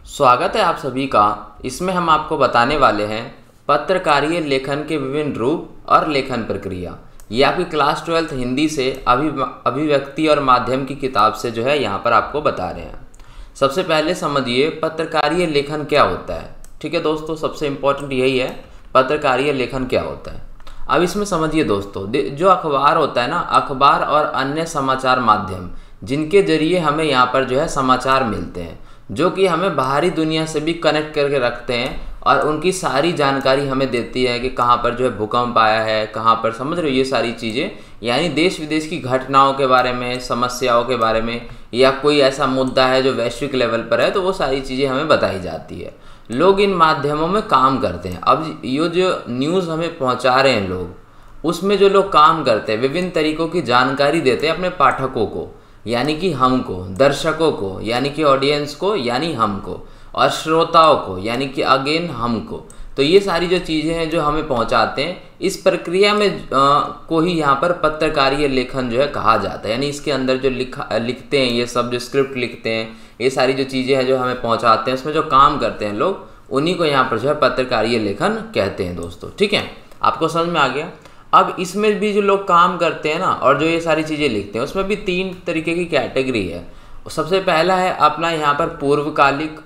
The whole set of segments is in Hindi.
स्वागत है आप सभी का। इसमें हम आपको बताने वाले हैं पत्रकारीय लेखन के विभिन्न रूप और लेखन प्रक्रिया। ये आपकी क्लास 12th हिंदी से अभिव्यक्ति और माध्यम की किताब से जो है यहाँ पर आपको बता रहे हैं। सबसे पहले समझिए पत्रकारीय लेखन क्या होता है। ठीक है दोस्तों, सबसे इम्पोर्टेंट यही है पत्रकारीय लेखन क्या होता है। अब इसमें समझिए दोस्तों, जो अखबार होता है ना, अखबार और अन्य समाचार माध्यम जिनके जरिए हमें यहाँ पर जो है समाचार मिलते हैं, जो कि हमें बाहरी दुनिया से भी कनेक्ट करके रखते हैं और उनकी सारी जानकारी हमें देती है कि कहाँ पर जो है भूकंप आया है, कहाँ पर, समझ रहे हो, ये सारी चीज़ें, यानी देश विदेश की घटनाओं के बारे में, समस्याओं के बारे में, या कोई ऐसा मुद्दा है जो वैश्विक लेवल पर है, तो वो सारी चीज़ें हमें बताई जाती है। लोग इन माध्यमों में काम करते हैं। अब ये जो न्यूज़ हमें पहुँचा रहे हैं लोग, उसमें जो लोग काम करते हैं विभिन्न तरीक़ों की जानकारी देते हैं अपने पाठकों को, यानी कि हमको, दर्शकों को यानी कि ऑडियंस को, यानी हमको, और श्रोताओं को यानी कि अगेन हमको। तो ये सारी जो चीज़ें हैं जो हमें पहुंचाते हैं, इस प्रक्रिया में को ही यहाँ पर पत्रकारीय लेखन जो है कहा जाता है। यानी इसके अंदर जो लिखते हैं, ये सब जो स्क्रिप्ट लिखते हैं, ये सारी जो चीज़ें हैं जो हमें पहुँचाते हैं, उसमें जो काम करते हैं लोग, उन्हीं को यहाँ पर जो है पत्रकारीय लेखन कहते हैं दोस्तों। ठीक है, आपको समझ में आ गया। अब इसमें भी जो लोग काम करते हैं ना, और जो ये सारी चीज़ें लिखते हैं, उसमें भी 3 तरीके की कैटेगरी है। सबसे पहला है अपना यहाँ पर पूर्वकालिक,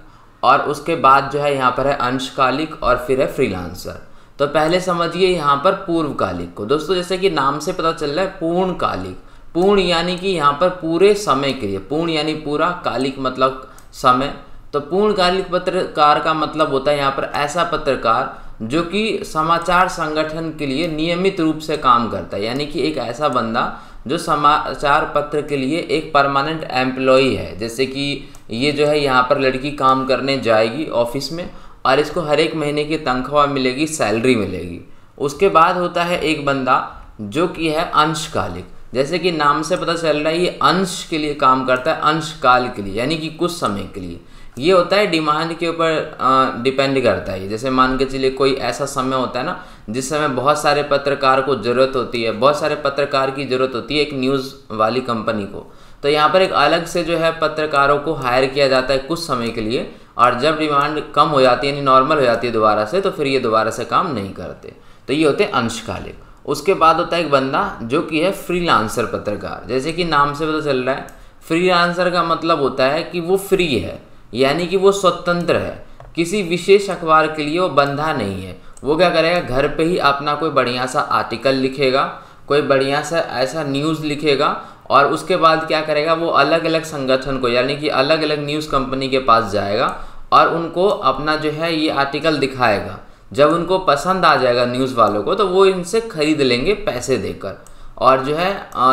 और उसके बाद जो है यहाँ पर है अंशकालिक, और फिर है फ्रीलांसर। तो पहले समझिए यहाँ पर पूर्वकालिक को दोस्तों, जैसे कि नाम से पता चल रहा है पूर्णकालिक। पूर्ण यानी कि यहाँ पर पूरे समय के लिए, पूर्ण यानी पूरा, कालिक मतलब समय। तो पूर्णकालिक पत्रकार का मतलब होता है यहाँ पर ऐसा पत्रकार जो कि समाचार संगठन के लिए नियमित रूप से काम करता है, यानी कि एक ऐसा बंदा जो समाचार पत्र के लिए एक परमानेंट एम्प्लॉई है। जैसे कि ये जो है यहाँ पर लड़की काम करने जाएगी ऑफिस में, और इसको हर एक महीने की तनख्वाह मिलेगी, सैलरी मिलेगी। उसके बाद होता है एक बंदा जो कि है अंशकालिक, जैसे कि नाम से पता चल रहा है ये अंश के लिए काम करता है, अंशकाल के लिए, यानी कि कुछ समय के लिए। ये होता है डिमांड के ऊपर डिपेंड करता है। जैसे मान के चलिए कोई ऐसा समय होता है ना जिस समय बहुत सारे पत्रकार को ज़रूरत होती है, बहुत सारे पत्रकार की ज़रूरत होती है एक न्यूज़ वाली कंपनी को, तो यहाँ पर एक अलग से जो है पत्रकारों को हायर किया जाता है कुछ समय के लिए, और जब डिमांड कम हो जाती है, यानी नॉर्मल हो जाती है दोबारा से, तो फिर ये दोबारा से काम नहीं करते। तो ये होते हैं अंशकालिक। उसके बाद होता है एक बंदा जो कि है फ्रीलांसर पत्रकार। जैसे कि नाम से पता चल रहा है, फ्रीलांसर का मतलब होता है कि वो फ्री है, यानी कि वो स्वतंत्र है, किसी विशेष अखबार के लिए वो बंधा नहीं है। वो क्या करेगा, घर पे ही अपना कोई बढ़िया सा आर्टिकल लिखेगा, कोई बढ़िया सा ऐसा न्यूज़ लिखेगा, और उसके बाद क्या करेगा, वो अलग अलग संगठन को, यानी कि अलग अलग न्यूज़ कंपनी के पास जाएगा और उनको अपना जो है ये आर्टिकल दिखाएगा। जब उनको पसंद आ जाएगा न्यूज़ वालों को, तो वो इनसे खरीद लेंगे पैसे देकर, और जो है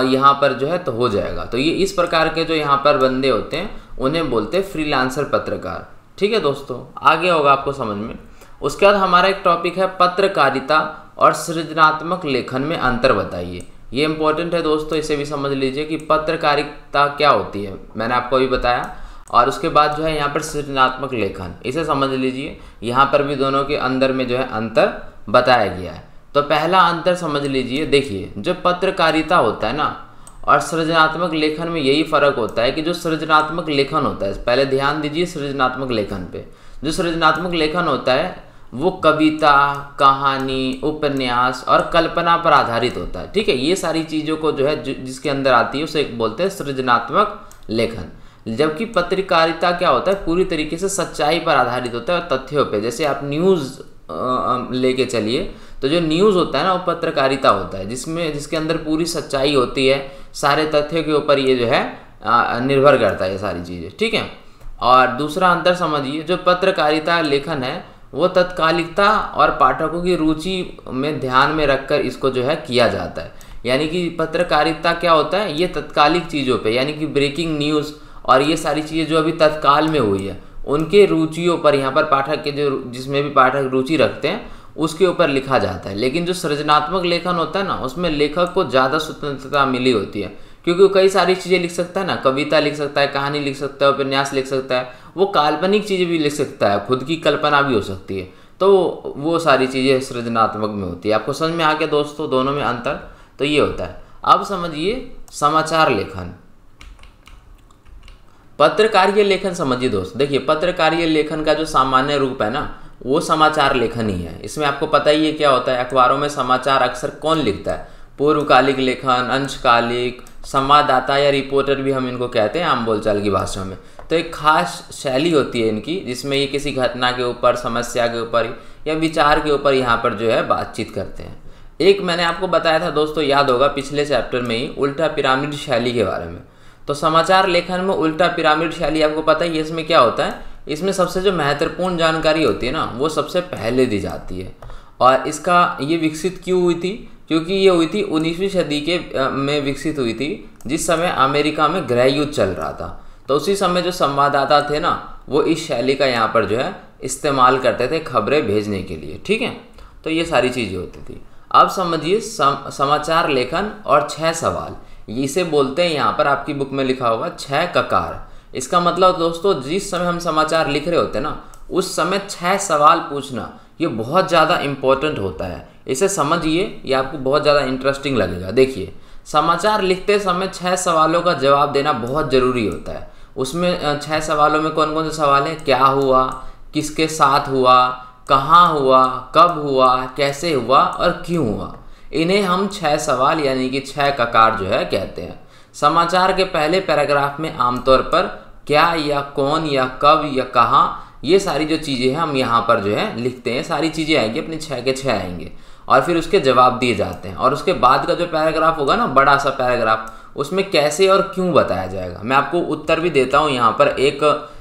यहाँ पर जो है तो हो जाएगा। तो ये इस प्रकार के जो यहाँ पर बंदे होते हैं उन्हें बोलते हैं फ्रीलांसर पत्रकार। ठीक है दोस्तों, आगे होगा आपको समझ में। उसके बाद हमारा एक टॉपिक है पत्रकारिता और सृजनात्मक लेखन में अंतर बताइए। ये इंपॉर्टेंट है दोस्तों, इसे भी समझ लीजिए कि पत्रकारिता क्या होती है, मैंने आपको अभी बताया। और उसके बाद जो है यहाँ पर सृजनात्मक लेखन, इसे समझ लीजिए। यहाँ पर भी दोनों के अंदर में जो है अंतर बताया गया है। तो पहला अंतर समझ लीजिए, देखिए जो पत्रकारिता होता है ना और सृजनात्मक लेखन में यही फ़र्क होता है कि जो सृजनात्मक लेखन होता है, पहले ध्यान दीजिए सृजनात्मक लेखन पे। जो सृजनात्मक लेखन होता है वो कविता, कहानी, उपन्यास और कल्पना पर आधारित होता है। ठीक है, ये सारी चीज़ों को जो है जिसके अंदर आती है उसे बोलते हैं सृजनात्मक लेखन। जबकि पत्रकारिता क्या होता है, पूरी तरीके से सच्चाई पर आधारित होता है और तथ्यों पे। जैसे आप न्यूज़ लेके चलिए, तो जो न्यूज़ होता है ना वो पत्रकारिता होता है, जिसके अंदर पूरी सच्चाई होती है, सारे तथ्यों के ऊपर ये जो है निर्भर करता है ये सारी चीज़ें। ठीक है, और दूसरा अंतर समझिए, जो पत्रकारिता लेखन है वो तत्कालिकता और पाठकों की रुचि में ध्यान में रखकर इसको जो है किया जाता है। यानी कि पत्रकारिता क्या होता है, ये तत्कालिक चीज़ों पे, यानी कि ब्रेकिंग न्यूज़ और ये सारी चीज़ें जो अभी तत्काल में हुई है उनके रुचियों पर, यहाँ पर पाठक के जो जिसमें भी पाठक रुचि रखते हैं उसके ऊपर लिखा जाता है। लेकिन जो सृजनात्मक लेखन होता है ना, उसमें लेखक को ज़्यादा स्वतंत्रता मिली होती है, क्योंकि वो कई सारी चीज़ें लिख सकता है ना, कविता लिख सकता है, कहानी लिख सकता है, उपन्यास लिख सकता है, वो काल्पनिक चीज़ें भी लिख सकता है, खुद की कल्पना भी हो सकती है। तो वो सारी चीज़ें सृजनात्मक में होती है। आपको समझ में आ गया दोस्तों दोनों में अंतर? तो ये होता है। अब समझिए समाचार लेखन। पत्रकारीय लेखन समझिए दोस्त, देखिए पत्रकारीय लेखन का जो सामान्य रूप है ना वो समाचार लेखन ही है। इसमें आपको पता ही है क्या होता है, अखबारों में समाचार अक्सर कौन लिखता है, पूर्वकालिक लेखन, अंशकालिक, संवाददाता या रिपोर्टर भी हम इनको कहते हैं आम बोलचाल की भाषा में। तो एक खास शैली होती है इनकी जिसमें ये किसी घटना के ऊपर, समस्या के ऊपर या विचार के ऊपर यहाँ पर जो है बातचीत करते हैं। एक मैंने आपको बताया था दोस्तों, याद होगा पिछले चैप्टर में ही, उल्टा पिरामिड शैली के बारे में। तो समाचार लेखन में उल्टा पिरामिड शैली आपको पता ही है इसमें क्या होता है, इसमें सबसे जो महत्वपूर्ण जानकारी होती है ना वो सबसे पहले दी जाती है। और इसका ये विकसित क्यों हुई थी, क्योंकि ये हुई थी 19वीं सदी के में विकसित हुई थी, जिस समय अमेरिका में गृह युद्ध चल रहा था। तो उसी समय जो संवाददाता थे ना वो इस शैली का यहाँ पर जो है इस्तेमाल करते थे खबरें भेजने के लिए, ठीक है। तो ये सारी चीज़ें होती थी। अब समझिए समाचार लेखन और 6 सवाल, इसे बोलते हैं यहाँ पर आपकी बुक में लिखा होगा 6 ककार। इसका मतलब दोस्तों जिस समय हम समाचार लिख रहे होते हैं ना उस समय 6 सवाल पूछना ये बहुत ज़्यादा इम्पोर्टेंट होता है। इसे समझिए, ये आपको बहुत ज़्यादा इंटरेस्टिंग लगेगा। देखिए समाचार लिखते समय 6 सवालों का जवाब देना बहुत ज़रूरी होता है। उसमें 6 सवालों में कौन कौन से सवाल हैं, क्या हुआ, किसके साथ हुआ, कहाँ हुआ, कब हुआ, कैसे हुआ और क्यों हुआ। इन्हें हम 6 सवाल यानी कि 6 ककार जो है कहते हैं। समाचार के पहले पैराग्राफ में आमतौर पर क्या या कौन या कब या कहाँ, ये सारी जो चीज़ें हैं हम यहाँ पर जो है लिखते हैं। सारी चीज़ें आएंगी अपनी 6 के 6 आएंगे और फिर उसके जवाब दिए जाते हैं। और उसके बाद का जो पैराग्राफ होगा ना, बड़ा सा पैराग्राफ, उसमें कैसे और क्यों बताया जाएगा। मैं आपको उत्तर भी देता हूँ यहाँ पर, एक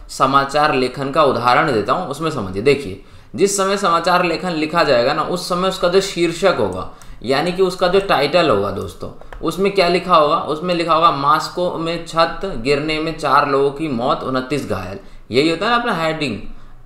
समाचार लेखन का उदाहरण देता हूँ, उसमें समझिए। देखिए जिस समय समाचार लेखन लिखा जाएगा ना उस समय उसका जो शीर्षक होगा यानी कि उसका जो टाइटल होगा दोस्तों, उसमें क्या लिखा होगा, उसमें लिखा होगा मॉस्को में छत गिरने में 4 लोगों की मौत, 29 घायल। यही होता है ना अपना हेडिंग,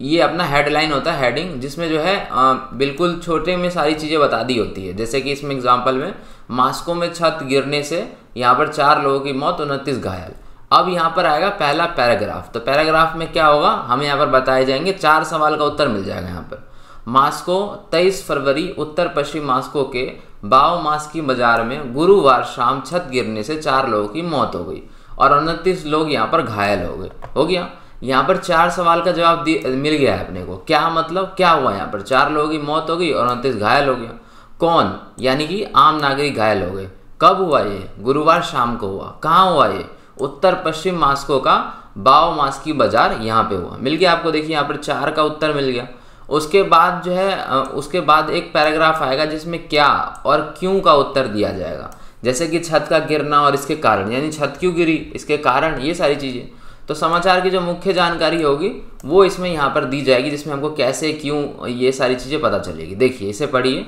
ये अपना हेडलाइन होता है हेडिंग, जिसमें जो है बिल्कुल छोटे में सारी चीज़ें बता दी होती है। जैसे कि इसमें एग्जांपल में मॉस्को में छत गिरने से यहाँ पर 4 लोगों की मौत, 29 घायल। अब यहाँ पर आएगा पहला पैराग्राफ। तो पैराग्राफ में क्या होगा, हमें यहाँ पर बताए जाएंगे 4 सवाल का उत्तर मिल जाएगा यहाँ पर। मॉस्को 23 फरवरी उत्तर पश्चिम मॉस्को के बाओमास्की बाजार में गुरुवार शाम छत गिरने से 4 लोगों की मौत हो गई और 29 लोग यहाँ पर घायल हो गए। हो गया, यहाँ पर 4 सवाल का जवाब मिल गया है अपने को। क्या मतलब क्या हुआ, यहाँ पर 4 लोगों की मौत हो गई और 29 घायल हो गया। कौन, यानी कि आम नागरिक घायल हो गए। कब हुआ ये, गुरुवार शाम को हुआ। कहाँ हुआ ये, उत्तर पश्चिम मॉस्को का बाओमास्की बाजार, यहाँ पे हुआ। मिल गया आपको, देखिए यहाँ पर 4 का उत्तर मिल गया। उसके बाद जो है उसके बाद एक पैराग्राफ आएगा जिसमें क्या और क्यों का उत्तर दिया जाएगा। जैसे कि छत का गिरना और इसके कारण, यानी छत क्यों गिरी, इसके कारण, ये सारी चीज़ें। तो समाचार की जो मुख्य जानकारी होगी वो इसमें यहाँ पर दी जाएगी, जिसमें हमको कैसे क्यों ये सारी चीज़ें पता चलेगी। देखिए इसे पढ़िए।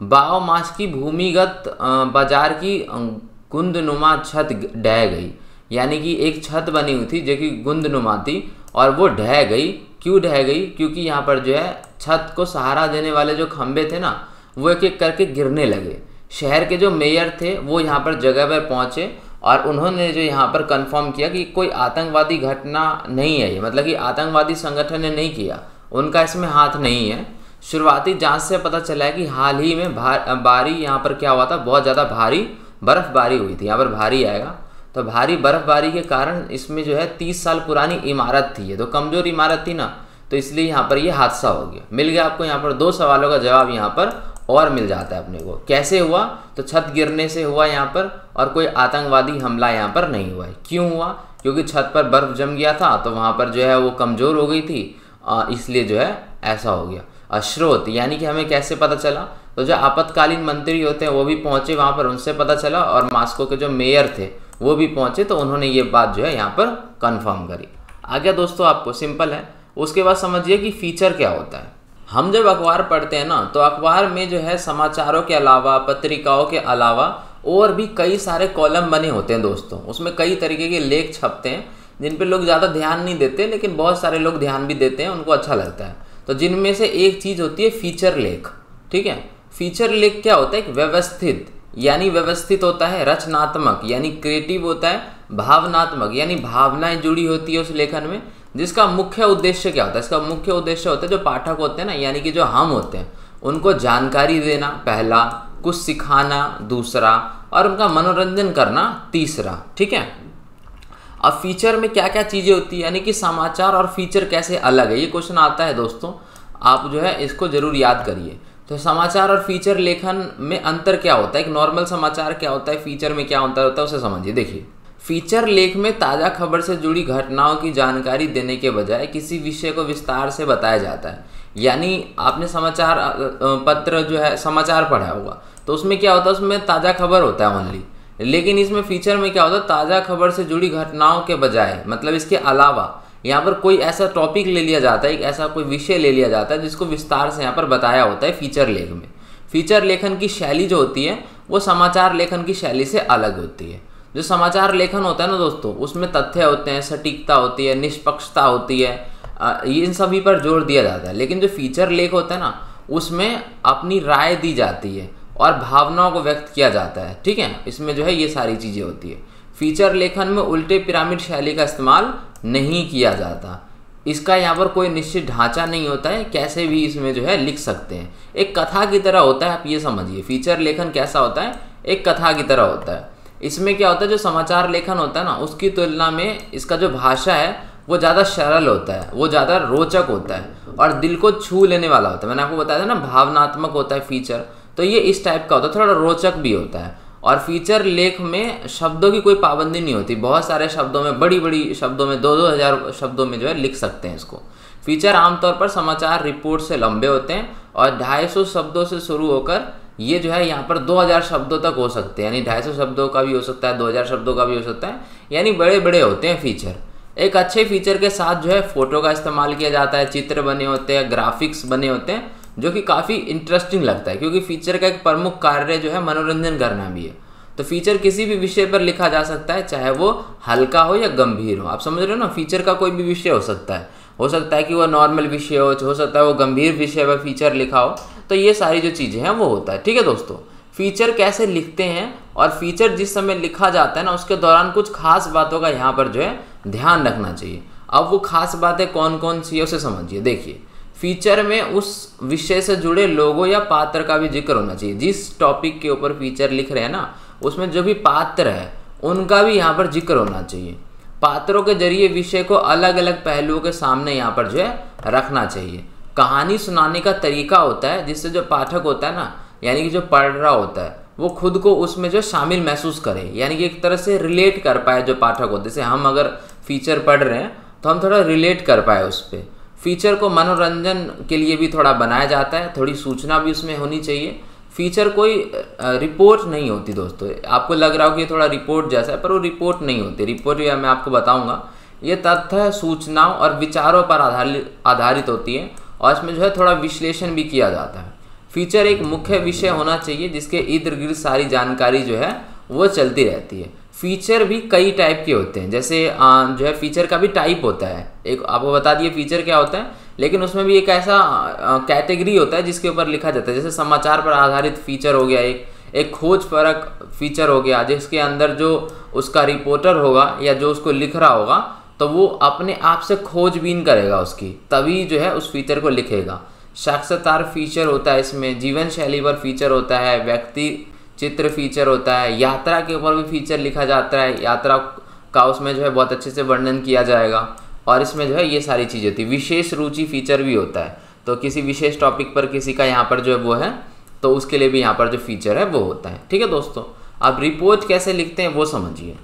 बाओमास्की भूमिगत बाजार की गुंदनुमा छत ढह गई, यानी कि एक छत बनी हुई थी जो कि गुंदनुमा थी और वो ढह गई। क्यों ढह गई, क्योंकि यहाँ पर जो है छत को सहारा देने वाले जो खंभे थे ना वो एक एक करके गिरने लगे। शहर के जो मेयर थे वो यहाँ पर जगह पर पहुँचे और उन्होंने जो यहाँ पर कंफर्म किया कि कोई आतंकवादी घटना नहीं है, ये मतलब कि आतंकवादी संगठन ने नहीं किया, उनका इसमें हाथ नहीं है। शुरुआती जांच से पता चला है कि हाल ही में बारी यहाँ पर क्या हुआ था, बहुत ज़्यादा भारी बर्फबारी हुई थी। यहाँ पर भारी आएगा, तो भारी बर्फबारी के कारण इसमें जो है 30 साल पुरानी इमारत थी, ये तो कमज़ोर इमारत थी ना, तो इसलिए यहाँ पर ये हादसा हो गया। मिल गया आपको यहाँ पर 2 सवालों का जवाब यहाँ पर और मिल जाता है अपने को। कैसे हुआ, तो छत गिरने से हुआ यहाँ पर, और कोई आतंकवादी हमला यहाँ पर नहीं हुआ है। क्यों हुआ, क्योंकि छत पर बर्फ जम गया था तो वहाँ पर जो है वो कमज़ोर हो गई थी, इसलिए जो है ऐसा हो गया। स्रोत यानी कि हमें कैसे पता चला, तो जो आपातकालीन मंत्री होते हैं वो भी पहुँचे वहाँ पर, उनसे पता चला, और मॉस्को के जो मेयर थे वो भी पहुँचे तो उन्होंने ये बात जो है यहाँ पर कंफर्म करी। आगे दोस्तों आपको सिंपल है। उसके बाद समझिए कि फीचर क्या होता है। हम जब अखबार पढ़ते हैं ना तो अखबार में जो है समाचारों के अलावा, पत्रिकाओं के अलावा और भी कई सारे कॉलम बने होते हैं दोस्तों। उसमें कई तरीके के लेख छपते हैं जिन पे लोग ज़्यादा ध्यान नहीं देते, लेकिन बहुत सारे लोग ध्यान भी देते हैं, उनको अच्छा लगता है। तो जिनमें से एक चीज़ होती है फीचर लेख, ठीक है। फीचर लेख क्या होता है, एक व्यवस्थित यानी व्यवस्थित होता है, रचनात्मक यानी क्रिएटिव होता है, भावनात्मक यानी भावनाएं जुड़ी होती है उस लेखन में, जिसका मुख्य उद्देश्य क्या होता है, इसका मुख्य उद्देश्य होता है जो पाठक होते हैं ना, यानी कि जो हम होते हैं, उनको जानकारी देना पहला, कुछ सिखाना दूसरा, और उनका मनोरंजन करना तीसरा, ठीक है। अब फीचर में क्या क्या चीज़ें होती है, यानी कि समाचार और फीचर कैसे अलग है, ये क्वेश्चन आता है दोस्तों, आप जो है इसको जरूर याद करिए। तो समाचार और फीचर लेखन में अंतर क्या होता है, एक नॉर्मल समाचार क्या होता है, फीचर में क्या होता है उसे समझिए। देखिए, फीचर लेख में ताज़ा खबर से जुड़ी घटनाओं की जानकारी देने के बजाय किसी विषय को विस्तार से बताया जाता है। यानी आपने समाचार पत्र जो है समाचार पढ़ा होगा, तो उसमें क्या होता है, उसमें ताज़ा खबर होता है ओनली। लेकिन इसमें फीचर में क्या होता है, ताज़ा खबर से जुड़ी घटनाओं के बजाय, मतलब इसके अलावा यहाँ पर कोई ऐसा टॉपिक ले लिया जाता है, एक ऐसा कोई विषय ले लिया जाता है जिसको विस्तार से यहाँ पर बताया होता है फीचर लेख में। फीचर लेखन की शैली जो होती है वो समाचार लेखन की शैली से अलग होती है। जो समाचार लेखन होता है ना दोस्तों, उसमें तथ्य होते हैं, सटीकता होती है, निष्पक्षता होती है, इन सभी पर जोर दिया जाता है। लेकिन जो फीचर लेख होता है ना, उसमें अपनी राय दी जाती है और भावनाओं को व्यक्त किया जाता है। ठीक है, इसमें जो है ये सारी चीज़ें होती है। फीचर लेखन में उल्टे पिरामिड शैली का इस्तेमाल नहीं किया जाता। इसका यहाँ पर कोई निश्चित ढांचा नहीं होता है, कैसे भी इसमें जो है लिख सकते हैं, एक कथा की तरह होता है, आप ये समझिए। फीचर लेखन कैसा होता है, एक कथा की तरह होता है। इसमें क्या होता है, जो समाचार लेखन होता है ना, उसकी तुलना में इसका जो भाषा है वो ज़्यादा सरल होता है, वो ज़्यादा रोचक होता है और दिल को छू लेने वाला होता है। मैंने आपको बताया था ना, भावनात्मक होता है फीचर, तो ये इस टाइप का होता है, थोड़ा रोचक भी होता है। और फीचर लेख में शब्दों की कोई पाबंदी नहीं होती, बहुत सारे शब्दों में, बड़ी बड़ी शब्दों में, 2-2 हज़ार शब्दों में जो है लिख सकते हैं इसको। फीचर आमतौर पर समाचार रिपोर्ट से लंबे होते हैं और 250 शब्दों से शुरू होकर ये जो है यहाँ पर 2000 शब्दों तक हो सकते हैं, यानी 250 शब्दों का भी हो सकता है, 2000 शब्दों का भी हो सकता है, यानी बड़े बड़े होते हैं फीचर। एक अच्छे फीचर के साथ जो है फोटो का इस्तेमाल किया जाता है, चित्र बने होते हैं, ग्राफिक्स बने होते हैं, जो कि काफ़ी इंटरेस्टिंग लगता है, क्योंकि फीचर का एक प्रमुख कार्य जो है मनोरंजन करना भी है। तो फीचर किसी भी विषय पर लिखा जा सकता है, चाहे वो हल्का हो या गंभीर हो। आप समझ रहे हो ना, फीचर का कोई भी विषय हो सकता है कि वो नॉर्मल विषय हो सकता है वो गंभीर विषय पर फीचर लिखा हो। तो ये सारी जो चीज़ें हैं वो होता है। ठीक है दोस्तों, फीचर कैसे लिखते हैं और फीचर जिस समय लिखा जाता है ना, उसके दौरान कुछ खास बातों का यहाँ पर जो है ध्यान रखना चाहिए। अब वो खास बातें कौन कौन सी है उसे समझिए। देखिए, फीचर में उस विषय से जुड़े लोगों या पात्र का भी जिक्र होना चाहिए। जिस टॉपिक के ऊपर फीचर लिख रहे हैं ना, उसमें जो भी पात्र है उनका भी यहाँ पर जिक्र होना चाहिए। पात्रों के जरिए विषय को अलग अलग पहलुओं के सामने यहाँ पर जो है रखना चाहिए। कहानी सुनाने का तरीका होता है जिससे जो पाठक होता है ना, यानी कि जो पढ़ रहा होता है, वो खुद को उसमें जो शामिल महसूस करे, यानी कि एक तरह से रिलेट कर पाए जो पाठक होते हैं। जैसे हम अगर फीचर पढ़ रहे हैं तो हम थोड़ा रिलेट कर पाए उस पर। फीचर को मनोरंजन के लिए भी थोड़ा बनाया जाता है, थोड़ी सूचना भी उसमें होनी चाहिए। फीचर कोई रिपोर्ट नहीं होती दोस्तों। आपको लग रहा हो कि ये थोड़ा रिपोर्ट जैसा है, पर वो रिपोर्ट नहीं होती। रिपोर्ट या मैं आपको बताऊंगा, ये तथ्य, सूचनाओं और विचारों पर आधारित होती है और इसमें जो है थोड़ा विश्लेषण भी किया जाता है। फीचर एक मुख्य विषय होना चाहिए जिसके इर्द गिर्द सारी जानकारी जो है वो चलती रहती है। फीचर भी कई टाइप के होते हैं, जैसे जो है फीचर का भी टाइप होता है। एक आपको बता दिए फीचर क्या होता है, लेकिन उसमें भी एक ऐसा कैटेगरी होता है जिसके ऊपर लिखा जाता है। जैसे समाचार पर आधारित फीचर हो गया, एक खोज परक फीचर हो गया, जिसके अंदर जो उसका रिपोर्टर होगा या जो उसको लिख रहा होगा, तो वो अपने आप से खोजबीन करेगा उसकी, तभी जो है उस फीचर को लिखेगा। साक्षात्कार फीचर होता है, इसमें जीवन शैली पर फीचर होता है, व्यक्ति चित्र फीचर होता है, यात्रा के ऊपर भी फीचर लिखा जाता है, यात्रा का उसमें जो है बहुत अच्छे से वर्णन किया जाएगा और इसमें जो है ये सारी चीज़ें होती है। विशेष रुचि फीचर भी होता है, तो किसी विशेष टॉपिक पर किसी का यहाँ पर जो है वो है, तो उसके लिए भी यहाँ पर जो फीचर है वो होता है। ठीक है दोस्तों, अब रिपोर्ट कैसे लिखते हैं वो समझिए।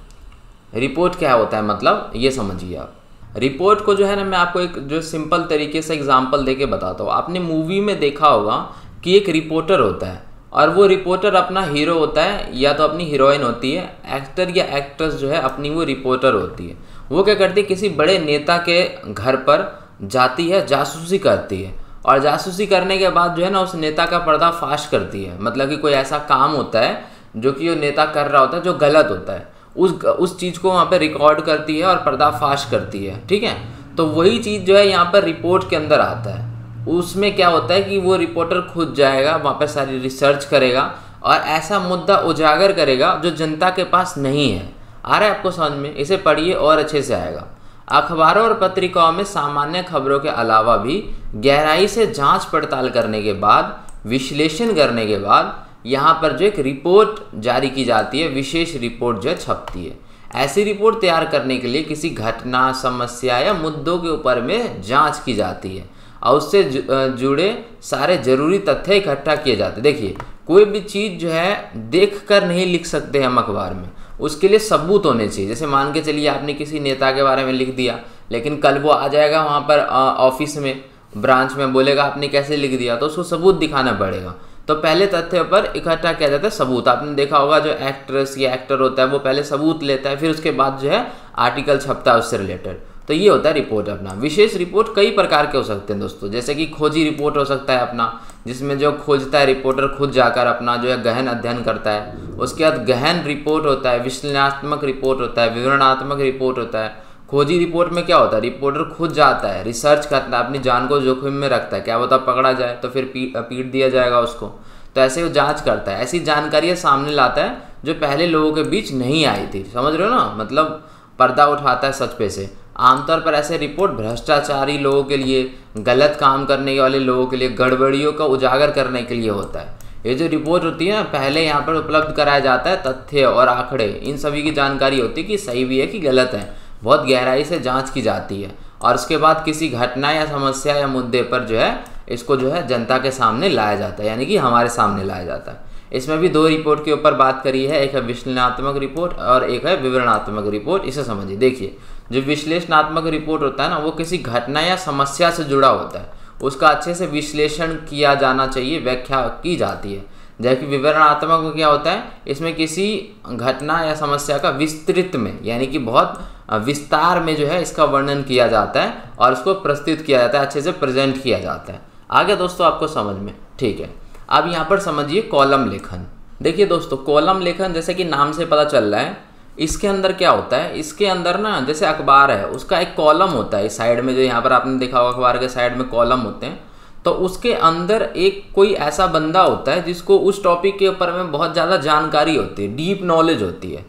रिपोर्ट क्या होता है, मतलब ये समझिए आप। रिपोर्ट को जो है ना, मैं आपको एक जो सिंपल तरीके से एग्जांपल देके बताता हूँ। आपने मूवी में देखा होगा कि एक रिपोर्टर होता है और वो रिपोर्टर अपना हीरो होता है या तो अपनी हीरोइन होती है, एक्टर या एक्ट्रेस जो है अपनी वो रिपोर्टर होती है। वो क्या करती है, किसी बड़े नेता के घर पर जाती है, जासूसी करती है और जासूसी करने के बाद जो है ना उस नेता का पर्दाफाश करती है। मतलब कि कोई ऐसा काम होता है जो कि वो नेता कर रहा होता है जो गलत होता है, उस चीज़ को वहाँ पे रिकॉर्ड करती है और पर्दाफाश करती है। ठीक है, तो वही चीज़ जो है यहाँ पर रिपोर्ट के अंदर आता है। उसमें क्या होता है कि वो रिपोर्टर खुद जाएगा वहाँ पर, सारी रिसर्च करेगा और ऐसा मुद्दा उजागर करेगा जो जनता के पास नहीं है। आ रहा है आपको समझ में? इसे पढ़िए और अच्छे से आएगा। अखबारों और पत्रिकाओं में सामान्य खबरों के अलावा भी गहराई से जांच पड़ताल करने के बाद, विश्लेषण करने के बाद यहाँ पर जो एक रिपोर्ट जारी की जाती है, विशेष रिपोर्ट जो है छपती है। ऐसी रिपोर्ट तैयार करने के लिए किसी घटना, समस्या या मुद्दों के ऊपर में जांच की जाती है और उससे जुड़े सारे जरूरी तथ्य इकट्ठा किए जाते हैं। देखिए, कोई भी चीज़ जो है देख कर नहीं लिख सकते हम अखबार में, उसके लिए सबूत होने चाहिए। जैसे मान के चलिए आपने किसी नेता के बारे में लिख दिया, लेकिन कल वो आ जाएगा वहाँ पर ऑफिस में, ब्रांच में, बोलेगा आपने कैसे लिख दिया, तो उसको सबूत दिखाना पड़ेगा। तो पहले तथ्य पर इकट्ठा किया जाता है सबूत। आपने देखा होगा जो एक्ट्रेस या एक्टर होता है वो पहले सबूत लेता है, फिर उसके बाद जो है आर्टिकल छपता है उससे रिलेटेड। तो ये होता है रिपोर्ट अपना। विशेष रिपोर्ट कई प्रकार के हो सकते हैं दोस्तों, जैसे कि खोजी रिपोर्ट हो सकता है अपना, जिसमें जो खोजता है रिपोर्टर खुद जाकर अपना जो है गहन अध्ययन करता है। उसके बाद गहन रिपोर्ट होता है, विश्लेषणात्मक रिपोर्ट होता है, विवरणात्मक रिपोर्ट होता है। खोजी रिपोर्ट में क्या होता है, रिपोर्टर खुद जाता है, रिसर्च करता है, अपनी जान को जोखिम में रखता है, क्या होता पकड़ा जाए तो फिर पीट दिया जाएगा उसको। तो ऐसे वो जांच करता है, ऐसी जानकारियाँ सामने लाता है जो पहले लोगों के बीच नहीं आई थी। समझ रहे हो ना, मतलब पर्दा उठाता है सच पे से। आमतौर पर ऐसे रिपोर्ट भ्रष्टाचारी लोगों के लिए, गलत काम करने वाले लोगों के लिए, गड़बड़ियों का उजागर करने के लिए होता है। ये जो रिपोर्ट होती है ना, पहले यहाँ पर उपलब्ध कराया जाता है तथ्य और आंकड़े, इन सभी की जानकारी होती है कि सही भी है कि गलत है, बहुत गहराई से जांच की जाती है। और उसके बाद किसी घटना या समस्या या मुद्दे पर जो है इसको जो है जनता के सामने लाया जाता है, यानी कि हमारे सामने लाया जाता है। इसमें भी दो रिपोर्ट के ऊपर बात करी है, एक है विश्लेषणात्मक रिपोर्ट और एक है विवरणात्मक रिपोर्ट। इसे समझिए। देखिए, जो विश्लेषणात्मक रिपोर्ट होता है ना, वो किसी घटना या समस्या से जुड़ा होता है, उसका अच्छे से विश्लेषण किया जाना चाहिए, व्याख्या की जाती है। जबकि विवरणात्मक में क्या होता है, इसमें किसी घटना या समस्या का विस्तृत में, यानी कि बहुत विस्तार में जो है इसका वर्णन किया जाता है और उसको प्रस्तुत किया जाता है, अच्छे से प्रेजेंट किया जाता है। आगे दोस्तों आपको समझ में, ठीक है। अब यहाँ पर समझिए कॉलम लेखन। देखिए दोस्तों, कॉलम लेखन जैसे कि नाम से पता चल रहा है, इसके अंदर क्या होता है, इसके अंदर ना जैसे अखबार है उसका एक कॉलम होता है साइड में, जो यहाँ पर आपने देखा होगा अखबार के साइड में कॉलम होते हैं। तो उसके अंदर एक कोई ऐसा बंदा होता है जिसको उस टॉपिक के ऊपर में बहुत ज़्यादा जानकारी होती है, डीप नॉलेज होती है।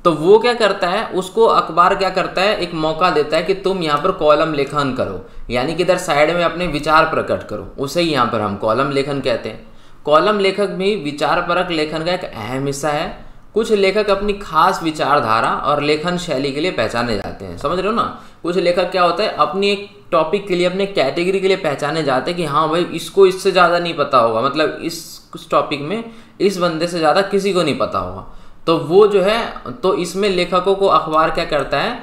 तो वो क्या करता है, उसको अखबार क्या करता है, एक मौका देता है कि तुम यहाँ पर कॉलम लेखन करो, यानी कि इधर साइड में अपने विचार प्रकट करो। उसे ही यहाँ पर हम कॉलम लेखन कहते हैं। कॉलम लेखक भी विचारपरक लेखन का एक अहम हिस्सा है। कुछ लेखक अपनी खास विचारधारा और लेखन शैली के लिए पहचाने जाते हैं। समझ रहे हो ना, कुछ लेखक क्या होता है, अपनी एक टॉपिक के लिए, अपने कैटेगरी के लिए पहचाने जाते हैं कि हाँ भाई इसको इससे ज़्यादा नहीं पता होगा, मतलब इस कुछ टॉपिक में इस बंदे से ज़्यादा किसी को नहीं पता होगा। तो वो जो है, तो इसमें लेखकों को अखबार क्या करता है,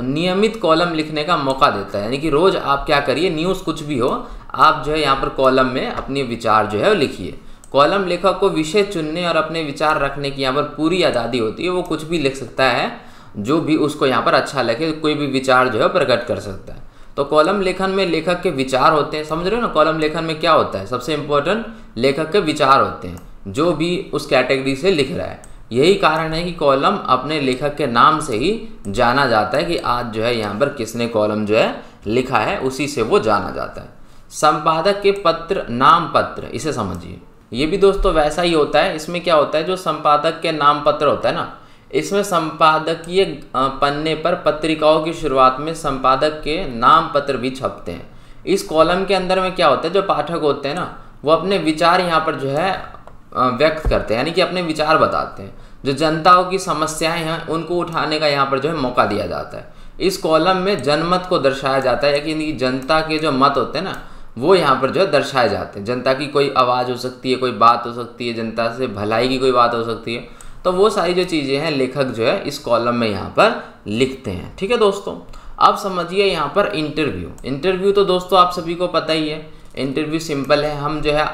नियमित कॉलम लिखने का मौका देता है। यानी कि रोज़ आप क्या करिए, न्यूज़ कुछ भी हो, आप जो है यहाँ पर कॉलम में अपने विचार जो है वो लिखिए। कॉलम लेखक को विषय चुनने और अपने विचार रखने की यहाँ पर पूरी आज़ादी होती है। वो कुछ भी लिख सकता है, जो भी उसको यहाँ पर अच्छा लगे, कोई भी विचार जो है प्रकट कर सकता है। तो कॉलम लेखन में लेखक के विचार होते हैं। समझ रहे हो ना, कॉलम लेखन में क्या होता है, सबसे इम्पोर्टेंट लेखक के विचार होते हैं, जो भी उस कैटेगरी से लिख रहा है। यही कारण है कि कॉलम अपने लेखक के नाम से ही जाना जाता है कि आज जो है यहाँ पर किसने कॉलम जो है लिखा है, उसी से वो जाना जाता है। संपादक के पत्र, नाम पत्र, इसे समझिए। ये भी दोस्तों वैसा ही होता है। इसमें क्या होता है, जो संपादक के नाम पत्र होता है ना, इसमें संपादकीय पन्ने पर पत्रिकाओं की शुरुआत में संपादक के नाम पत्र भी छपते हैं। इस कॉलम के अंदर में क्या होता है, जो पाठक होते हैं ना, वो अपने विचार यहाँ पर जो है व्यक्त करते हैं, यानी कि अपने विचार बताते हैं। जो जनताओं की समस्याएं हैं उनको उठाने का यहाँ पर जो है मौका दिया जाता है। इस कॉलम में जनमत को दर्शाया जाता है कि जनता के जो मत होते हैं ना, वो यहाँ पर जो है दर्शाए जाते हैं। जनता की कोई आवाज़ हो सकती है, कोई बात हो सकती है, जनता से भलाई की कोई बात हो सकती है। तो वो सारी जो चीज़ें हैं लेखक जो है इस कॉलम में यहाँ पर लिखते हैं। ठीक है दोस्तों, अब समझिए यहाँ पर इंटरव्यू। इंटरव्यू तो दोस्तों आप सभी को पता ही है। इंटरव्यू सिंपल है, हम जो है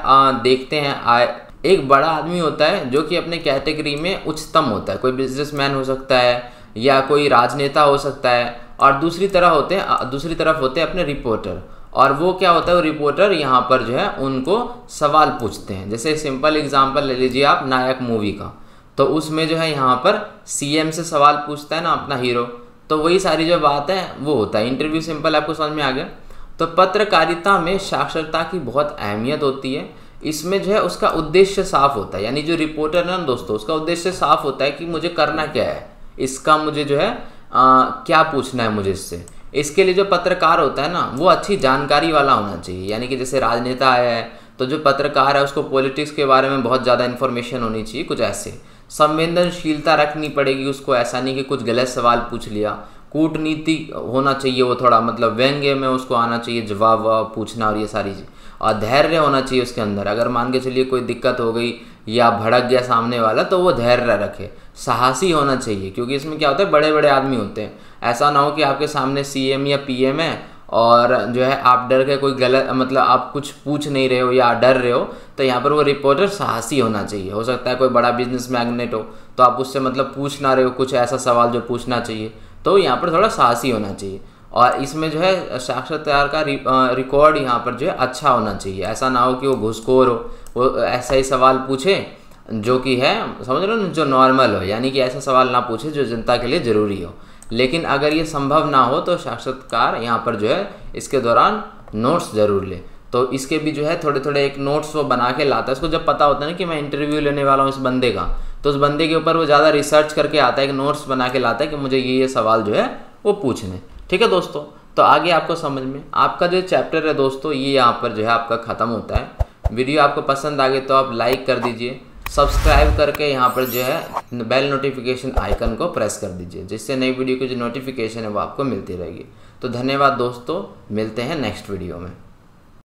देखते हैं एक बड़ा आदमी होता है जो कि अपने कैटेगरी में उच्चतम होता है। कोई बिजनेसमैन हो सकता है या कोई राजनेता हो सकता है, और दूसरी तरफ होते हैं अपने रिपोर्टर। और वो क्या होता है, वो रिपोर्टर यहाँ पर जो है उनको सवाल पूछते हैं। जैसे सिंपल एग्जांपल ले लीजिए आप नायक मूवी का, तो उसमें जो है यहाँ पर सीएम से सवाल पूछता है ना अपना हीरो, तो वही सारी जो बात है वो होता है इंटरव्यू। सिंपल, आपको समझ में आ गया। तो पत्रकारिता में साक्षरता की बहुत अहमियत होती है। इसमें जो है उसका उद्देश्य साफ होता है, यानी जो रिपोर्टर है ना दोस्तों, उसका उद्देश्य साफ होता है कि मुझे करना क्या है, इसका मुझे जो है क्या पूछना है मुझे इससे। इसके लिए जो पत्रकार होता है ना, वो अच्छी जानकारी वाला होना चाहिए। यानी कि जैसे राजनेता है तो जो पत्रकार है उसको पॉलिटिक्स के बारे में बहुत ज़्यादा इन्फॉर्मेशन होनी चाहिए, कुछ ऐसे। संवेदनशीलता रखनी पड़ेगी उसको, ऐसा नहीं कि कुछ गलत सवाल पूछ लिया। कूटनीति होना चाहिए, वो थोड़ा मतलब व्यंग्य में उसको आना चाहिए जवाब पूछना और ये सारी चीज़। और धैर्य होना चाहिए उसके अंदर, अगर मान के चलिए कोई दिक्कत हो गई या भड़क गया सामने वाला तो वो धैर्य रखे। साहसी होना चाहिए, क्योंकि इसमें क्या होता है बड़े बड़े आदमी होते हैं, ऐसा ना हो कि आपके सामने सीएम या पीएम है और जो है आप डर के कोई गलत मतलब आप कुछ पूछ नहीं रहे हो या डर रहे हो, तो यहाँ पर वो रिपोर्टर साहसी होना चाहिए। हो सकता है कोई बड़ा बिजनेस मैग्नेट हो तो आप उससे मतलब पूछ ना रहे हो कुछ ऐसा सवाल जो पूछना चाहिए, तो यहाँ पर थोड़ा साहसी होना चाहिए। और इसमें जो है साक्षात्कार का रिकॉर्ड यहाँ पर जो है अच्छा होना चाहिए, ऐसा ना हो कि वो घूसखोर हो, वो ऐसा ही सवाल पूछे जो कि है समझ रहे हो ना, जो नॉर्मल हो, यानी कि ऐसा सवाल ना पूछे जो जनता के लिए ज़रूरी हो। लेकिन अगर ये संभव ना हो तो साक्षात्कार यहाँ पर जो है इसके दौरान नोट्स ज़रूर ले। तो इसके भी जो है थोड़े थोड़े एक नोट्स वो बना के लाता है, उसको जब पता होता है ना कि मैं इंटरव्यू लेने वाला हूँ इस बंदे का, तो उस बंदे के ऊपर वो ज़्यादा रिसर्च करके आता है, एक नोट्स बना के लाता है कि मुझे ये सवाल जो है वो पूछने। ठीक है दोस्तों, तो आगे आपको समझ में आपका जो चैप्टर है दोस्तों ये यहाँ पर जो है आपका ख़त्म होता है। वीडियो आपको पसंद आ गई तो आप लाइक कर दीजिए, सब्सक्राइब करके यहाँ पर जो है बेल नोटिफिकेशन आइकन को प्रेस कर दीजिए, जिससे नई वीडियो की जो नोटिफिकेशन है वो आपको मिलती रहेगी। तो धन्यवाद दोस्तों, मिलते हैं नेक्स्ट वीडियो में।